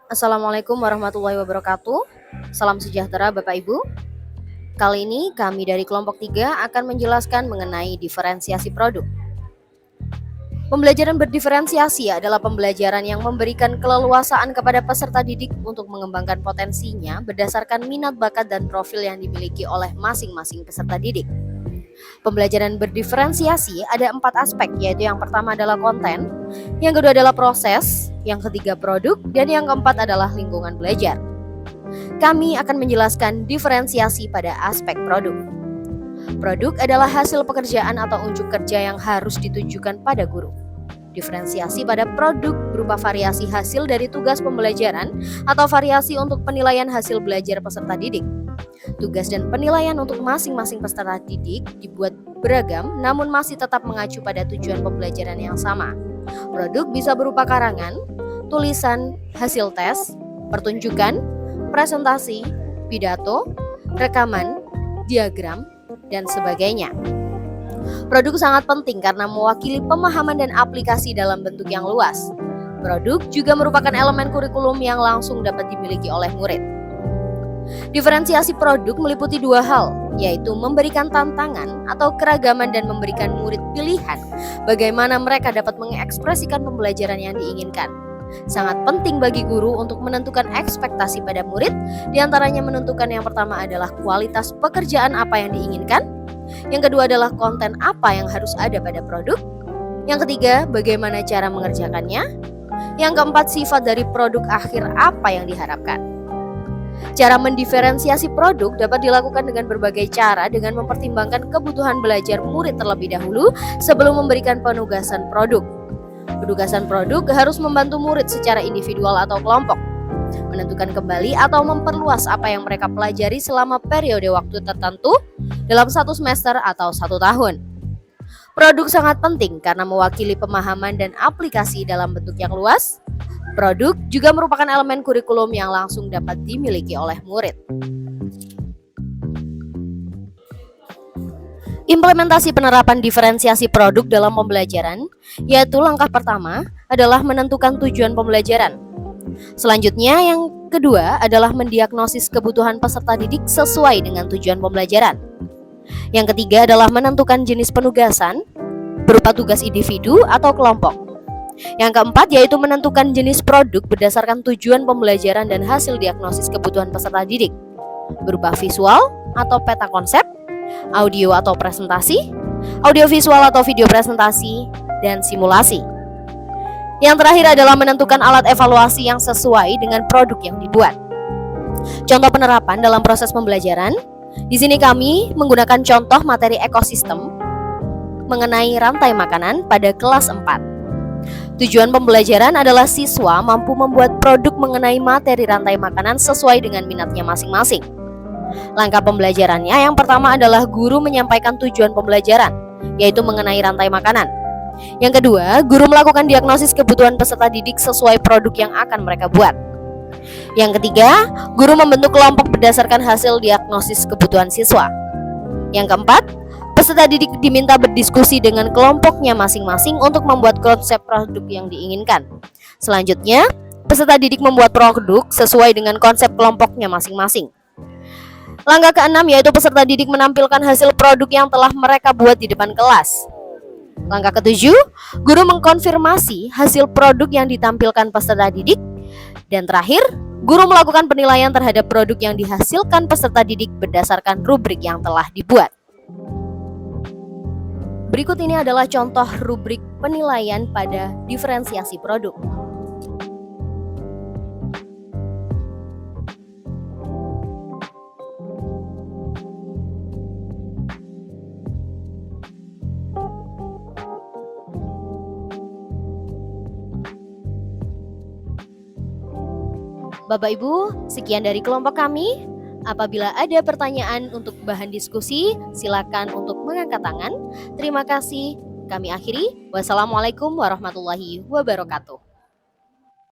Assalamualaikum warahmatullahi wabarakatuh. Salam sejahtera Bapak Ibu. Kali ini kami dari kelompok 3 akan menjelaskan mengenai diferensiasi produk. Pembelajaran berdiferensiasi adalah pembelajaran yang memberikan keleluasaan kepada peserta didik untuk mengembangkan potensinya berdasarkan minat bakat dan profil yang dimiliki oleh masing-masing peserta didik. Pembelajaran berdiferensiasi ada 4 aspek, yaitu yang pertama adalah konten, yang kedua adalah proses, yang ketiga produk, dan yang keempat adalah lingkungan belajar. Kami akan menjelaskan diferensiasi pada aspek produk. Produk adalah hasil pekerjaan atau unjuk kerja yang harus ditunjukkan pada guru. Diferensiasi pada produk berupa variasi hasil dari tugas pembelajaran atau variasi untuk penilaian hasil belajar peserta didik. Tugas dan penilaian untuk masing-masing peserta didik dibuat beragam namun masih tetap mengacu pada tujuan pembelajaran yang sama. Produk bisa berupa karangan, tulisan, hasil tes, pertunjukan, presentasi, pidato, rekaman, diagram, dan sebagainya. Produk sangat penting karena mewakili pemahaman dan aplikasi dalam bentuk yang luas. Produk juga merupakan elemen kurikulum yang langsung dapat dimiliki oleh murid. Diferensiasi produk meliputi 2 hal, yaitu memberikan tantangan atau keragaman dan memberikan murid pilihan bagaimana mereka dapat mengekspresikan pembelajaran yang diinginkan. Sangat penting bagi guru untuk menentukan ekspektasi pada murid, diantaranya menentukan yang pertama adalah kualitas pekerjaan apa yang diinginkan, yang kedua adalah konten apa yang harus ada pada produk, yang ketiga bagaimana cara mengerjakannya, yang keempat sifat dari produk akhir apa yang diharapkan. Cara mendiferensiasi produk dapat dilakukan dengan berbagai cara dengan mempertimbangkan kebutuhan belajar murid terlebih dahulu sebelum memberikan penugasan produk. Penugasan produk harus membantu murid secara individual atau kelompok, menentukan kembali atau memperluas apa yang mereka pelajari selama periode waktu tertentu dalam 1 semester atau 1 tahun. Produk sangat penting karena mewakili pemahaman dan aplikasi dalam bentuk yang luas. Produk juga merupakan elemen kurikulum yang langsung dapat dimiliki oleh murid. Implementasi penerapan diferensiasi produk dalam pembelajaran, yaitu langkah pertama adalah menentukan tujuan pembelajaran. Selanjutnya, yang kedua adalah mendiagnosis kebutuhan peserta didik sesuai dengan tujuan pembelajaran. Yang ketiga adalah menentukan jenis penugasan berupa tugas individu atau kelompok. Yang keempat yaitu menentukan jenis produk berdasarkan tujuan pembelajaran dan hasil diagnosis kebutuhan peserta didik berupa visual atau peta konsep, audio atau presentasi, audio visual atau video presentasi, dan simulasi. Yang terakhir adalah menentukan alat evaluasi yang sesuai dengan produk yang dibuat. Contoh penerapan dalam proses pembelajaran, di sini kami menggunakan contoh materi ekosistem mengenai rantai makanan pada kelas 4. Tujuan pembelajaran adalah siswa mampu membuat produk mengenai materi rantai makanan sesuai dengan minatnya masing-masing. Langkah pembelajarannya yang pertama adalah guru menyampaikan tujuan pembelajaran, yaitu mengenai rantai makanan. Yang kedua, guru melakukan diagnosis kebutuhan peserta didik sesuai produk yang akan mereka buat. Yang ketiga, guru membentuk kelompok berdasarkan hasil diagnosis kebutuhan siswa. Yang keempat, peserta didik diminta berdiskusi dengan kelompoknya masing-masing untuk membuat konsep produk yang diinginkan. Selanjutnya, peserta didik membuat produk sesuai dengan konsep kelompoknya masing-masing. Langkah keenam yaitu peserta didik menampilkan hasil produk yang telah mereka buat di depan kelas. Langkah ketujuh, guru mengkonfirmasi hasil produk yang ditampilkan peserta didik. Dan terakhir, guru melakukan penilaian terhadap produk yang dihasilkan peserta didik berdasarkan rubrik yang telah dibuat. Berikut ini adalah contoh rubrik penilaian pada diferensiasi produk. Bapak Ibu, sekian dari kelompok kami. Apabila ada pertanyaan untuk bahan diskusi, silakan untuk mengangkat tangan. Terima kasih. Kami akhiri. Wassalamualaikum warahmatullahi wabarakatuh.